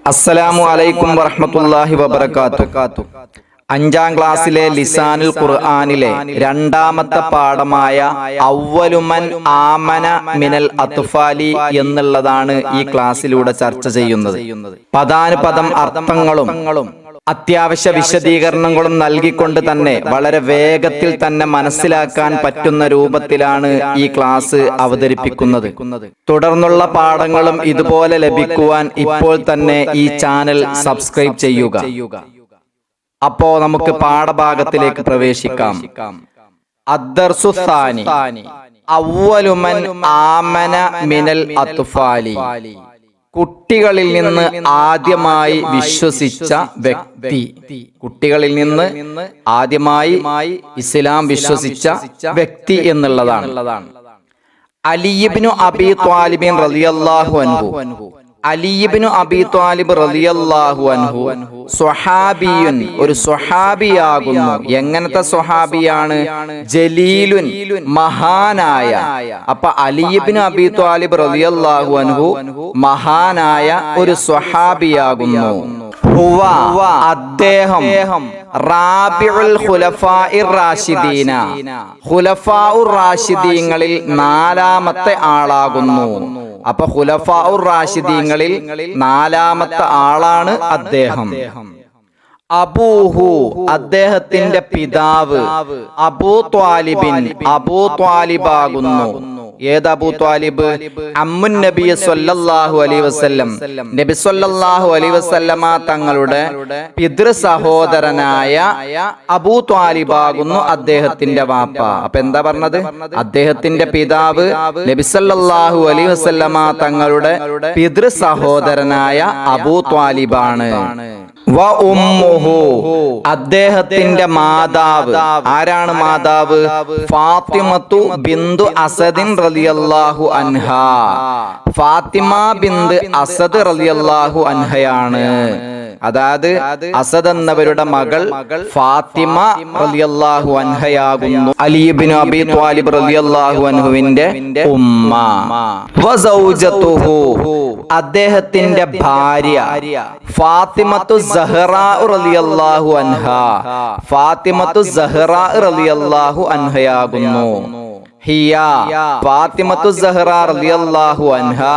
അസ്സലാമു അലൈക്കും വറഹ്മത്തുള്ളാഹി വബറകാതുഹു. 5ാം ക്ലാസ്സിലെ ലിസാനുൽ ഖുർആനിലെ രണ്ടാമത്തെ പാഠമായ അവ്വലുമൻ ആമന മിനൽ അത്ഫാലി എന്നുള്ളതാണ് ഈ ക്ലാസ്സിലൂടെ ചർച്ച ചെയ്യുന്നത്. പദാനുപദം അർത്ഥങ്ങളും അത്യാവശ്യ വിശദീകരണങ്ങളും നൽകിക്കൊണ്ട് തന്നെ വളരെ വേഗത്തിൽ തന്നെ മനസ്സിലാക്കാൻ പറ്റുന്ന രൂപത്തിലാണ് ഈ ക്ലാസ് അവതരിപ്പിക്കുന്നത്. തുടർന്നുള്ള പാഠങ്ങളും ഇതുപോലെ ലഭിക്കുവാൻ ഇപ്പോൾ തന്നെ ഈ ചാനൽ സബ്സ്ക്രൈബ് ചെയ്യുക. അപ്പോ നമുക്ക് പാഠഭാഗത്തിലേക്ക് പ്രവേശിക്കാം. അദ്ദർസു സാനി അവ്വലുമൻ ആമന മിനൽ അത്ഫാലി, കുട്ടികളിൽ നിന്ന് ആദ്യമായി വിശ്വസിച്ച വ്യക്തി. കുട്ടികളിൽ നിന്ന് ആദ്യമായി ഇസ്ലാം വിശ്വസിച്ച വ്യക്തി എന്നുള്ളതാണ്. അലി ഇബ്നു അബീ ത്വാലിബ് റളിയല്ലാഹു അൻഹു. അലി ഇബ്നു അബീ ത്വാലിബ് റളിയല്ലാഹു അൻഹു സ്വഹാബിയുൻ, ഒരു സ്വഹാബിയാകുന്നു. എങ്ങനത്തെ സ്വഹാബിയാണ്? ജലീലുൻ, മഹാനായ. അപ്പൊ അലി ഇബ്നു അബീ ത്വാലിബ് റളിയല്ലാഹു അൻഹു മഹാനായ ഒരു സ്വഹാബിയാകുന്നു. ഹുവ, അദ്ദേഹം, റാബിഉൽ ഖുലഫാഇർ റാഷിദീന, ഖുലഫാഉർ റാഷിദീങ്ങളിൽ 4ാമത്തെ ആളാകുന്നു. അപ്പൊ ഖുലഫാഉർ റാഷിദീങ്ങളിൽ 4ാമത്തെ ആളാണ് അദ്ദേഹം. അബൂഹു, അദ്ദേഹത്തിന്റെ പിതാവ്, അബൂ ത്വാലിബിൻ, അബൂ ത്വാലിബാകുന്നു. ഏത് അബൂ ത്വാലിബ്? അമ്മുൻ നബി സല്ലല്ലാഹു അലൈഹി വസല്ലം, നബി സല്ലല്ലാഹു അലൈഹി വസല്ലമ തങ്ങളുടെ പിതൃ സഹോദരനായ അബൂ ത്വാലിബാകുന്നു അദ്ദേഹത്തിന്റെ വാപ്പ. അപ്പൊ എന്താ പറഞ്ഞത്? അദ്ദേഹത്തിന്റെ പിതാവ് നബി സല്ലല്ലാഹു അലൈഹി വസല്ലമ തങ്ങളുടെ പിതൃ സഹോദരനായ അബൂ ത്വാലിബാണ്. വ ഉമ്മുഹു, അദ്ദേഹത്തിന്റെ മാതാവ്. ആരാണ് മാതാവ്? ഫാത്തിമത്തു ബിന്തു അസദിൻ റളിയല്ലാഹു അൻഹാ. ഫാത്തിമ ബിന്ത് അസദ് റളിയല്ലാഹു അൻഹയാണ്. അതായത് അസദ് എന്നവരുടെ മകൾ ഫാത്തിമ റളിയല്ലാഹു അൻഹയാകുന്നു അലി ഇബ്നു അബീ ത്വാലിബ് റളിയല്ലാഹു അൻഹുവിന്റെ ഉമ്മ. വസൗജതുഹു, അദ്ദേഹത്തിന്റെ ഭാര്യ ഫാത്തിമത്തു സഹ്റാ റളിയല്ലാഹു അൻഹാ. ഫാത്തിമത്തു സഹ്റാ റളിയല്ലാഹു അൻഹയാകുന്നു. ഹിയ, ഫാത്തിമത്തു സഹ്റാ റളിയല്ലാഹു അൻഹാ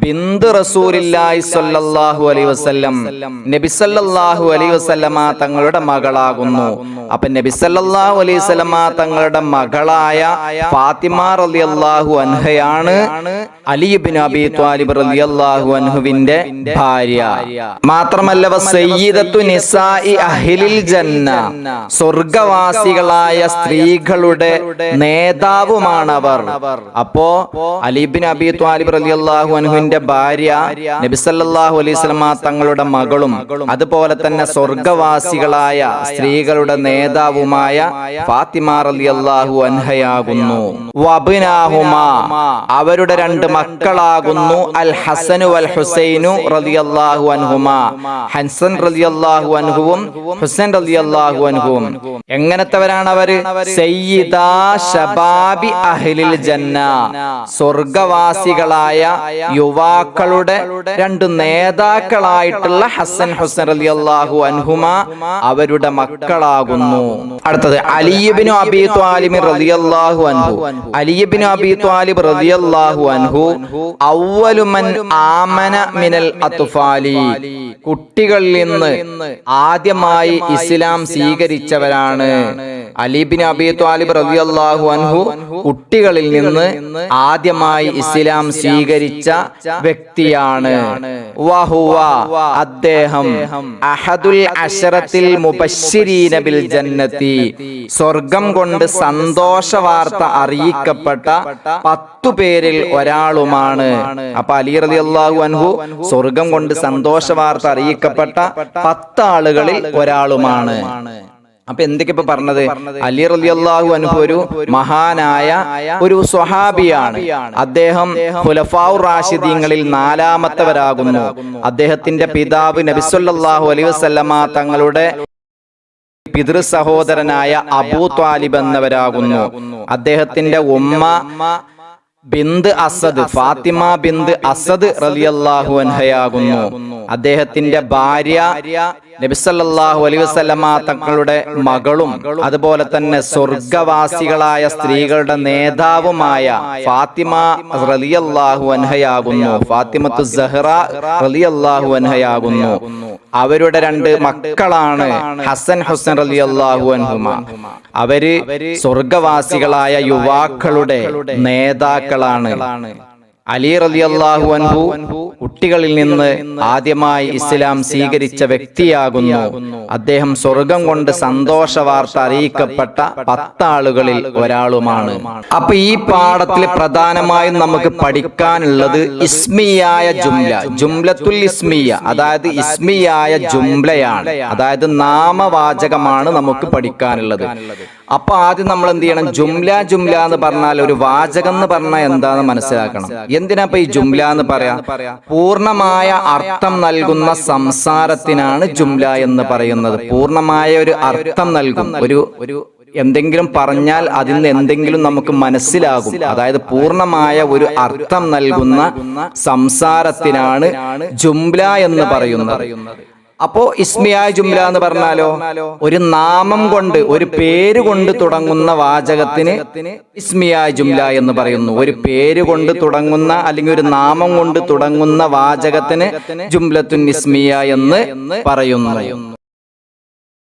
ബിന്ത് റസൂലില്ലാഹി സ്വല്ലല്ലാഹു അലൈഹി വസല്ലം, നബി സല്ലല്ലാഹു അലൈഹി വസല്ലമ തങ്ങളുടെ മകളാകുന്നു. അപ്പൊ നബി സല്ലല്ലാഹു അലൈഹി വസല്ലമ തങ്ങളുടെ മകളായ ഫാത്തിമ റളിയല്ലാഹു അൻഹയാണ് അലി ഇബ്നു അബീ ത്വാലിബ് റളിയല്ലാഹു അൻഹുവിന്റെ ഭാര്യ. മാത്രമല്ല വസയ്യിദത്തു നിസാഇ അഹ്ലിൽ ജന്ന, സ്വർഗ്ഗവാസികളായ സ്ത്രീകളുടെ നേതാവ് ാണവർ. അപ്പോ അലി ഇബ്നു അബീ ത്വാലിബ് റളിയല്ലാഹു അൻഹുവിന്റെ ഭാര്യ നബി സല്ലല്ലാഹു അലൈഹി വസല്ലമ തങ്ങളുടെ മകളും അതുപോലെ തന്നെ സ്വർഗ്ഗവാസികളായ സ്ത്രീകളുടെ നേതാവുമായ ഫാത്തിമ റളിയല്ലാഹു അൻഹയാകുന്നു. വബ്നാഹുമാ, അവരുടെ 2 മക്കളാകുന്നു അൽ ഹസനു വൽ ഹുസൈനു റളിയല്ലാഹു അൻഹുമാ. ഹസൻ റളിയല്ലാഹു അൻഹുവും ഹുസൈൻ റളിയല്ലാഹു അൻഹുവും എങ്ങനത്തെവരാണ് അവര്? സയ്യിദാ ശബാബി അഹ്ലിൽ ജന്ന, സ്വർഗവാസികളായ യുവാക്കളുടെ 2 നേതാക്കളായിട്ടുള്ള ഹസൻ ഹുസൈൻ റളിയല്ലാഹു അൻഹുമ അവരുടെ മക്കളാകുന്നു. അടുത്തത് അലി ഇബ്നു അബീ ത്വാലിബ് റളിയല്ലാഹു അൻഹു. അലി ഇബ്നു അബീ ത്വാലിബ് റളിയല്ലാഹു അൻഹു അവ്വലുമൻ ആമന മിനൽ അത്ഫാലി, കുട്ടികളിൽ നിന്ന് ആദ്യമായി ഇസ്ലാം സ്വീകരിച്ചവരാണ്. അലി ഇബ്നു അബീ ത്വാലിബ് റളിയല്ലാഹു അൻഹു കുട്ടികളിൽ നിന്ന് ആദ്യമായി ഇസ്ലാം സ്വീകരിച്ച വ്യക്തിയാണ്. വഹുവ, അദ്ദേഹം, അഹദുൽ അശറത്തിൽ മുബശ്ശിരീന ബിൽ ജന്നത്തി, സ്വർഗം കൊണ്ട് സന്തോഷ വാർത്ത അറിയിക്കപ്പെട്ട 10 പേരിൽ ഒരാളുമാണ്. അപ്പൊ അലി റളിയല്ലാഹു അൻഹു സ്വർഗം കൊണ്ട് സന്തോഷ വാർത്ത അറിയിക്കപ്പെട്ട 10 ആളുകളിൽ ഒരാളുമാണ്. അപ്പൊ എന്തൊക്കെ ഇപ്പൊ പറഞ്ഞത്? അലി റളിയല്ലാഹു അൻഹു ഒരു മഹാനായ ഒരു സ്വഹാബിയാണ്. അദ്ദേഹം ഖുലഫാഉർ റാഷിദീങ്ങളിൽ 4ാമത്തവരാകുന്നു. അദ്ദേഹത്തിന്റെ പിതാവ് നബി സല്ലല്ലാഹു അലൈഹി വസല്ലമ തങ്ങളുടെ പിതൃ സഹോദരനായ അബൂ ത്വാലിബ് എന്നവരാകുന്നു. അദ്ദേഹത്തിന്റെ ഉമ്മ ബിന്ത് അസദ്, ഫാത്തിമ ബിന്ത് അസദ് റളിയല്ലാഹു അൻഹയാകുന്നു. അദ്ദേഹത്തിന്റെ ഭാര്യ നബി സല്ലല്ലാഹു അലൈഹി വസല്ലമ തങ്ങളുടെ മകളും അതുപോലെ തന്നെ സ്വർഗവാസികളായ സ്ത്രീകളുടെ നേതാവുമായ ഫാത്തിമ റളിയല്ലാഹു അൻഹയാകുന്നു. ഫാത്തിമത്തു സഹ്റ റളിയല്ലാഹു അൻഹയാകുന്നു. അവരുടെ രണ്ട് മക്കളാണ് ഹസൻ ഹുസൈൻ റളിയല്ലാഹു അൻഹുമ. അവര് സ്വർഗവാസികളായ യുവാക്കളുടെ നേതാക്കളാണ്. അലി റളിയല്ലാഹു അൻഹു കുട്ടികളിൽ നിന്ന് ആദ്യമായി ഇസ്ലാം സ്വീകരിച്ച വ്യക്തിയാകുന്നു. അദ്ദേഹം സ്വർഗം കൊണ്ട് സന്തോഷ വാർത്ത അറിയിക്കപ്പെട്ട 10 ആളുകളിൽ ഒരാളുമാണ്. അപ്പൊ ഈ പാഠത്തിൽ പ്രധാനമായും നമുക്ക് പഠിക്കാനുള്ളത് ഇസ്മിയായ ജുംല, ജുംലത്തുൽ ഇസ്മിയ, അതായത് ഇസ്മിയായ ജുംലയാണ്, അതായത് നാമവാചകമാണ് നമുക്ക് പഠിക്കാനുള്ളത്. അപ്പൊ ആദ്യം നമ്മൾ എന്ത് ചെയ്യണം? ജുംല എന്ന് പറഞ്ഞാൽ ഒരു വാചകം എന്ന് പറഞ്ഞാൽ എന്താന്ന് മനസ്സിലാക്കണം. എന്തിനാ ഈ ജുംല എന്ന് പറയാ? പൂർണ്ണമായ അർത്ഥം നൽകുന്ന സംസാരത്തിനാണ് ജുംല എന്ന് പറയുന്നത്. പൂർണ്ണമായ ഒരു അർത്ഥം നൽകും. ഒരു എന്തെങ്കിലും പറഞ്ഞാൽ അതിന് എന്തെങ്കിലും നമുക്ക് മനസ്സിലാകും. അതായത് പൂർണ്ണമായ ഒരു അർത്ഥം നൽകുന്ന സംസാരത്തിനാണ് ജുംല എന്ന് പറയുന്നത്. അപ്പോ ഇസ്മിയായ ജുംല എന്ന് പറഞ്ഞാലോ ഒരു നാമം കൊണ്ട്, ഒരു പേര് കൊണ്ട് തുടങ്ങുന്ന വാചകത്തിന് ഇസ്മിയായ ജുംല എന്ന് പറയുന്നു. ഒരു പേര് കൊണ്ട് തുടങ്ങുന്ന അല്ലെങ്കിൽ ഒരു നാമം കൊണ്ട് തുടങ്ങുന്ന വാചകത്തിന് ജുംലത്തുൻ ഇസ്മിയ എന്ന് പറയുന്നു.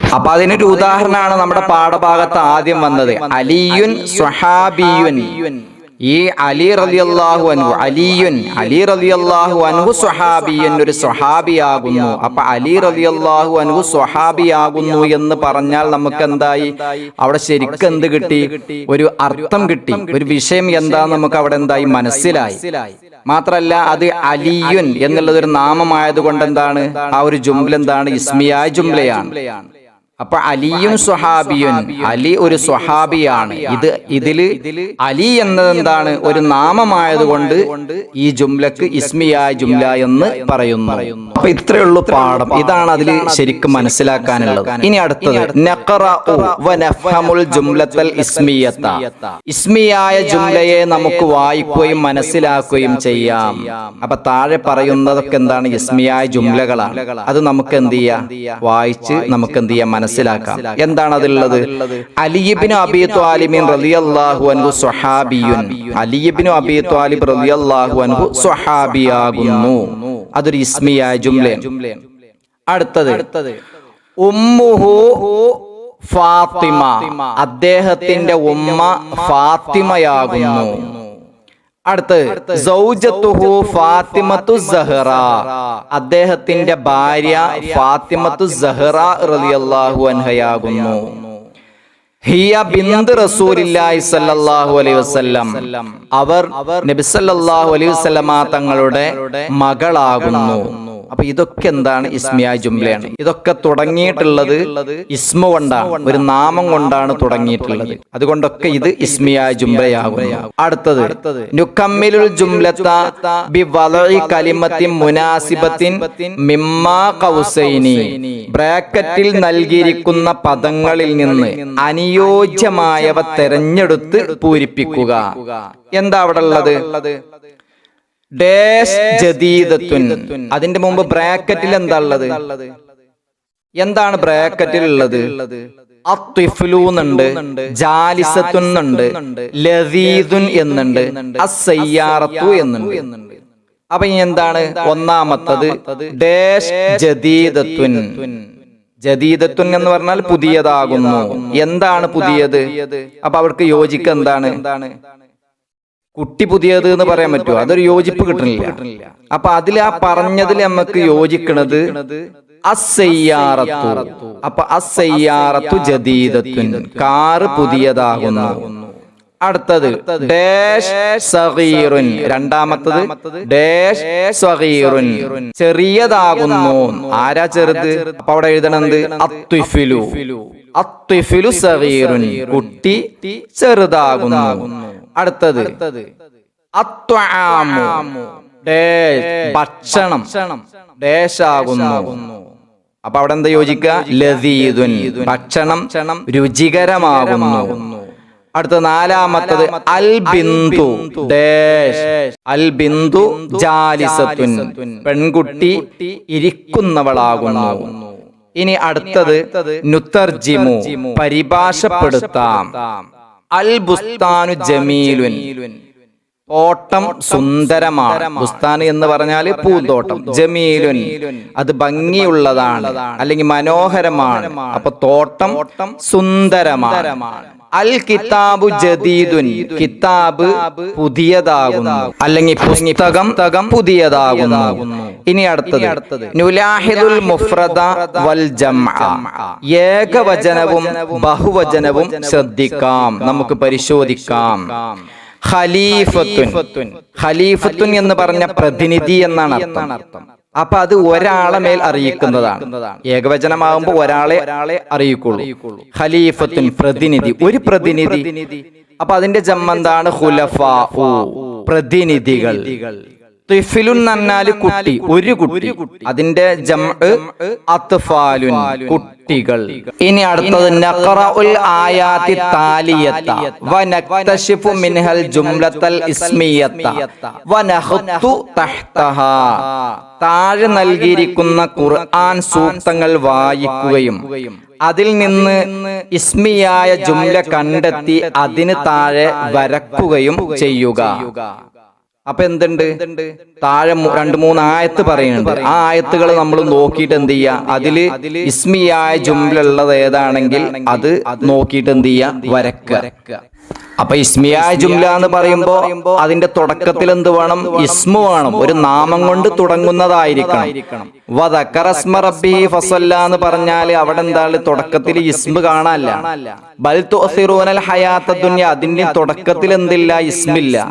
അപ്പൊ അതിനൊരു ഉദാഹരണമാണ് നമ്മുടെ പാഠഭാഗത്ത് ആദ്യം വന്നത്. അലിയുൻ സ്വഹാബിയുൻ. ഈ അലി റളിയല്ലാഹു അൻഹു, അലി റളിയല്ലാഹു അൻഹു സ്വഹാബിയൻ, ഒരു സ്വഹാബിയാകുന്നു. അപ്പൊ അലി റളിയല്ലാഹു അൻഹു സ്വഹാബിയാകുന്നു എന്ന് പറഞ്ഞാൽ നമുക്ക് എന്തായി? അവിടെ ശരിക്കും എന്ത് കിട്ടി? ഒരു അർത്ഥം കിട്ടി. ഒരു വിഷയം എന്താന്ന് നമുക്ക് അവിടെ എന്തായി? മനസ്സിലായി. മാത്രല്ല അത് അലിയുൻ എന്നുള്ളത് ഒരു നാമമായത് കൊണ്ട് എന്താണ്? ആ ഒരു ജുംല എന്താണ്? ഇസ്മിയായ ജുംലയാണ്. അപ്പൊ അലിയും സ്വഹാബിയുൻ, അലി ഒരു സ്വഹാബിയാണ്. ഇതില് അലി എന്നത് എന്താണ്? ഒരു നാമമായതുകൊണ്ട് ഈ ജുംലക്ക് ഇസ്മിയായ ജുംല എന്ന് പറയുന്നു. അപ്പൊ ഇത്രയുള്ളൂ പാഠം. ഇതാണ് അതിൽ ശരിക്കും മനസ്സിലാക്കാനുള്ളത്. ഇനി അടുത്തത് നഖറഉ വനഫഹമുൽ ജുംലത്തൽ ഇസ്മിയത. ഇസ്മിയായ ജുംലയെ നമുക്ക് വായിക്കുകയും മനസ്സിലാക്കുകയും ചെയ്യാം. അപ്പൊ താഴെ പറയുന്നതൊക്കെ എന്താണ്? ഇസ്മിയായ ജുംലകളാണ്. അത് നമുക്ക് എന്ത് ചെയ്യാം? വായിച്ച് നമുക്ക് എന്ത് ചെയ്യാം? മനസ്സിലാക്കാം. എന്താണ് അതിലുള്ളത്? അലി ഇബ്നു അബീ ത്വാലിബ് റളിയല്ലാഹു അൻഹു സ്വഹാബിയുൻ. അലി ഇബ്നു അബീ ത്വാലിബ് റളിയല്ലാഹു അൻഹു സ്വഹാബിയാകുന്നു. അതൊരു ഇസ്മിയായ ജുംലയാണ്. അടുത്തത് ഉമ്മുഹു ഫാത്തിമ. അദ്ദേഹത്തിന്റെ ഉമ്മ ഫാത്തിമയാകുന്നു. അടുത്തത് സൗജത്തുഹു ഫാത്തിമത്തു സഹ്റ. അദ്ദേഹത്തിന്റെ ഭാര്യ ഫാത്തിമത്തു സഹ്റ റളിയല്ലാഹു അൻഹയാകുന്നു. ഹിയ ബിന്ത് റസൂലില്ലാഹി സ്വല്ലല്ലാഹു അലൈഹി വസല്ലം. അവർ നബി സല്ലല്ലാഹു അലൈഹി വസല്ലമ തങ്ങളുടെ മകളാകുന്നു. അപ്പൊ ഇതൊക്കെ എന്താണ്? ഇസ്മിയായ ജുംലയാണ്. ഇതൊക്കെ തുടങ്ങിയിട്ടുള്ളത് ഇസ്മ കൊണ്ടാണ്, ഒരു നാമം കൊണ്ടാണ് തുടങ്ങിയിട്ടുള്ളത്. അതുകൊണ്ടൊക്കെ ഇത് ഇസ്മിയായ ജുംലയാകുന്നു. അടുത്തത് നുകമ്മിലുൽ ജുംലത ബിവളഇ കലിമത്തിൻ മുനാസിബത്തിൻ മിമ്മാ ഖൗസൈനി. ബ്രാക്കറ്റിൽ നൽകിയിരിക്കുന്ന പദങ്ങളിൽ നിന്ന് അനുയോജ്യമായവ തെരഞ്ഞെടുത്ത് പൂരിപ്പിക്കുക. എന്താ അവിടെ ഉള്ളത്? ഡാഷ് ജദീദത്തുൻ. അതിന്റെ മുമ്പ് ബ്രാക്കറ്റിൽ എന്താ ഉള്ളത്? എന്താണ് ബ്രാക്കറ്റിൽ ഉള്ളത്? അത്വിഫ്ലു എന്നുണ്ട്, ജാലിസത്തുൻ എന്നുണ്ട്, ലദീദുൻ എന്നുണ്ട്, അസ്സയ്യാറത്തു എന്നുണ്ട്. അപ്പൊ ഇനി എന്താണ്? ഒന്നാമത്തത് ഡാഷ് ജദീദത്തുൻ. ജദീദത്തുൻ എന്ന് പറഞ്ഞാൽ പുതിയതാകുന്നു. എന്താണ് പുതിയത്? അപ്പൊ അവർക്ക് യോജിക്ക എന്താണ്? കുട്ടി പുതിയത് എന്ന് പറയാൻ പറ്റുമോ? അതൊരു യോജിപ്പ് കിട്ടണില്ല. അപ്പൊ അതിൽ ആ പറഞ്ഞതിൽ നമുക്ക് യോജിക്കണത് അസ്സയ്യാറത്തു. അപ്പൊ അസ്സയ്യാറത്തു ജദീദത്തുൻ, കാറ് പുതിയതാകുന്നു. അടുത്തത് ഡാഷ് സഗീറുൻ. രണ്ടാമത്തത് ഡാഷ് സഗീറുൻ, ചെറിയതാകുന്നു. ആരാ ചെറുത്? അപ്പൊ അവിടെ എഴുതണത് അത്വിഫിലു. അത്വിഫിലു സഗീറുൻ, കുട്ടി ചെറുതാകുന്നു. അടുത്തത് അത്വആമു. ഡാഷ് ഭക്ഷണം ഡാഷ് ആകുന്നു. അപ്പൊ അവിടെ എന്താ യോജിക്കുക? ലദീദുൻ, ഭക്ഷണം രുചികരമാകുന്നു. അടുത്ത നാലാമത്തത് അൽ ബിന്ദു ഡാഷ് അൽ ബിന്ദു ജാലിസത്തുൻ, പെൺകുട്ടി ഇരിക്കുന്നവളാകുന്നു. ഇനി അടുത്തത് നുതർജിമു, പരിഭാഷപ്പെടുത്താം. അൽ ബുസ്താനു ജമീലുൻ, തോട്ടം സുന്ദരമാണ്. ബുസ്താൻ എന്ന് പറഞ്ഞാൽ പൂന്തോട്ടം. ജമീലുൻ, അത് ഭംഗിയുള്ളതാണ് അല്ലെങ്കിൽ മനോഹരമാണ്. അപ്പൊ തോട്ടം സുന്ദരമാണ്. അൽ കിതാബു ജദീദുൻ, കിതാബ് പുതിയതാകുന്നു അല്ലെങ്കിൽ പുസ്തകം പുതിയതാകുന്നു. ഇനി അടുത്തത് നുലാഹിദുൽ മുഫ്രദ വൽ ജംഅ, ഏകവചനവും ബഹുവചനവും ശ്രദ്ധിക്കാം, നമുക്ക് പരിശോധിക്കാം. ഖലീഫത്തുൻ, ഖലീഫത്തുൻ എന്ന് പറഞ്ഞ പ്രതിനിധി എന്നാണ് അർത്ഥം. അപ്പൊ അത് ഒരാളെ മേൽ അറിയിക്കുന്നതാണ്. ഏകവചനമാകുമ്പോ ഒരാളെ അറിയിക്കുള്ളൂ. ഖലീഫത്തുൻ, പ്രതിനിധി, ഒരു പ്രതിനിധി. അപ്പൊ അതിന്റെ ജമ്മെന്താണ്? ഖുലഫാ, പ്രതിനിധികൾ. തിഫിലുൻ എന്നാൽ കുട്ടി, ഒരു കുട്ടി. അതിന്റെ ജംഅ് അത്ഫാലുൻ, കുട്ടികൾ. ഇനി അടുത്തത് നഖറഉൽ ആയാതി താലിയത വനക്തശിഫു മിൻഹൽ ജുംലത്തൽ ഇസ്മിയത വനഖത്തു തഹ്തഹാ, താഴെ നൽകിയിരിക്കുന്ന ഖുർആൻ സൂക്തങ്ങൾ വായിക്കുകയും അതിൽ നിന്ന് ഇസ്മിയായ ജുംല കണ്ടെത്തി അതിന് താഴെ വരക്കുകയും ചെയ്യുക. അപ്പൊ എന്തുണ്ട്? താഴെ 2-3 ആയത്ത് പറയുന്നുണ്ട്. ആ ആയത്തുകൾ നമ്മൾ നോക്കിയിട്ട് എന്ത് ചെയ്യുക? അതില് ഇസ്മിയായ ജുംല ഉള്ളത് ഏതാണെങ്കിൽ അത് നോക്കിയിട്ട് എന്ത് ചെയ്യുക? വരക്കുക. അപ്പൊ ഇസ്മിയായ ജുംല എന്ന് പറയുമ്പോ അതിന്റെ തുടക്കത്തിൽ എന്ത് വേണം? ഇസ്മു വേണം, ഒരു നാമം കൊണ്ട് തുടങ്ങുന്നതായിരിക്കണം. വദക്കറ ഇസ്മ റബ്ബിഹി ഫസല്ല എന്ന് പറഞ്ഞാൽ അവിടെ എന്താണ്? തുടക്കത്തിൽ ഇസ്മു കാണാനില്ല. ബൽ തുഅസിറൂനൽ ഹയാത്തദ് ദുനിയ, അതിന്റെ തുടക്കത്തിൽ എന്തില്ല? ഇസ്മില്ല.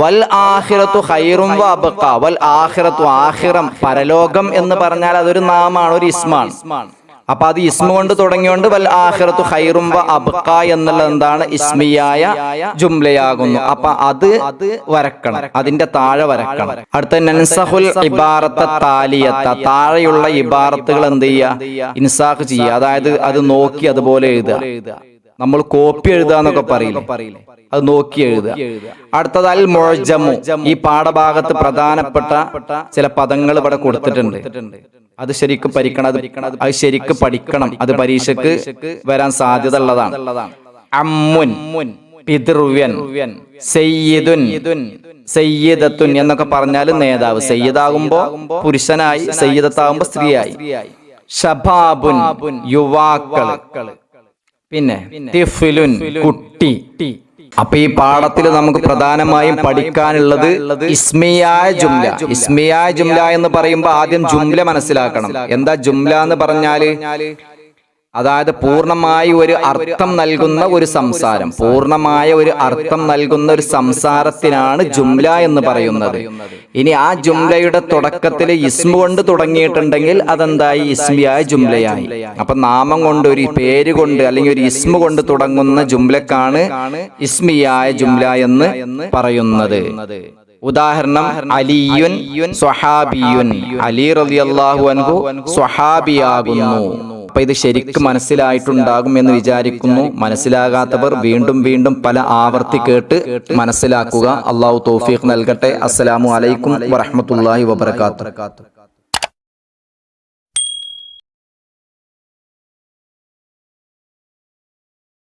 വൽ ആഖിറത്തു ഖൈറും വഅബ്ഖ, വൽ ആഖിറത്തു, ആഖിറം പരലോകം എന്ന് പറഞ്ഞാൽ അതൊരു നാമാണ്, ഒരു ഇസ്മാണ്. അപ്പൊ അത് ഇസ്മ കൊണ്ട് തുടങ്ങിയോണ്ട് വൽ ആഖിറത്തു ഖൈറും വഅബ്ഖ എന്നുള്ളത് എന്താണ്? ഇസ്മിയായ ജുംലയാകുന്നു. അപ്പൊ അത് വരക്കണം, അതിന്റെ താഴെ വരക്കണം. അടുത്ത നൻസഹുൽ ഇബാറത്ത താലിയത്ത, താഴെയുള്ള ഇബാറത്തുകൾ എന്ത് ചെയ്യുക? ഇൻസാഖ് ചെയ്യുക. അതായത് അത് നോക്കി അതുപോലെ എഴുതുക. നമ്മൾ കോപ്പി എഴുതാന്നൊക്കെ പറയില്ലേ, അത് നോക്കി എഴുതുക. അടുത്തത് അൽ മുഅ്ജമു, ഈ പാഠഭാഗത്ത് പ്രധാനപ്പെട്ട ചില പദങ്ങൾ ഇവിടെ കൊടുത്തിട്ടുണ്ട്. അത് ശരിക്കും അത് ശരിക്കും പഠിക്കണം. അത് പരീക്ഷയ്ക്ക് വരാൻ സാധ്യത ഉള്ളതാണ്. അമ്മുൻ, പിതൃവ്യൻ, സയ്യിദുൻ, സയ്യിദത്തുൻ എന്നൊക്കെ പറഞ്ഞാൽ നേതാവ്. സയ്യിദാകുമ്പോ പുരുഷനായി, സയ്യിദത്താകുമ്പോ സ്ത്രീയായി. ശബാബുൻ, യുവാക്കള്. പിന്നെ തിഫ്ലുൻ, കുട്ടി. അപ്പൊ ഈ പാഠത്തിൽ നമുക്ക് പ്രധാനമായും പഠിക്കാനുള്ളത് ഇസ്മിയായ ജുംല. ഇസ്മിയായ ജുംല എന്ന് പറയുമ്പോൾ ആദ്യം ജുംല മനസ്സിലാക്കണം. എന്താ ജുംല എന്ന് പറഞ്ഞാല്? അതായത് പൂർണ്ണമായി ഒരു അർത്ഥം നൽകുന്ന ഒരു സംസാരം, പൂർണ്ണമായ ഒരു അർത്ഥം നൽകുന്ന ഒരു സംസാരത്തിനാണ് ജുംല എന്ന് പറയുന്നത്. ഇനി ആ ജുംലയുടെ തുടക്കത്തിൽ ഇസ്മു കൊണ്ട് തുടങ്ങിയിട്ടുണ്ടെങ്കിൽ അതെന്തായി? ഇസ്മിയായ ജുംലയായി. അപ്പൊ നാമം കൊണ്ട്, ഒരു പേര് കൊണ്ട് അല്ലെങ്കിൽ ഒരു ഇസ്മു കൊണ്ട് തുടങ്ങുന്ന ജുംലക്കാണ് ഇസ്മിയായ ജുംല എന്ന് പറയുന്നത്. ഉദാഹരണം അലിയുൻ സ്വഹാബിയുൻ, അലി റളിയല്ലാഹു അൻഹു സ്വഹാബിയാകുന്നു. അപ്പൊ ഇത് ശരിക്കും മനസ്സിലായിട്ടുണ്ടാകും എന്ന് വിചാരിക്കുന്നു. മനസ്സിലാകാത്തവർ വീണ്ടും വീണ്ടും പല ആവർത്തി കേട്ട് മനസ്സിലാക്കുക. അള്ളാഹു തൗഫീഖ് നൽകട്ടെ. അസ്സലാമു അലൈക്കും വറഹ്മത്തുള്ളാഹി വബറകാതുഹു.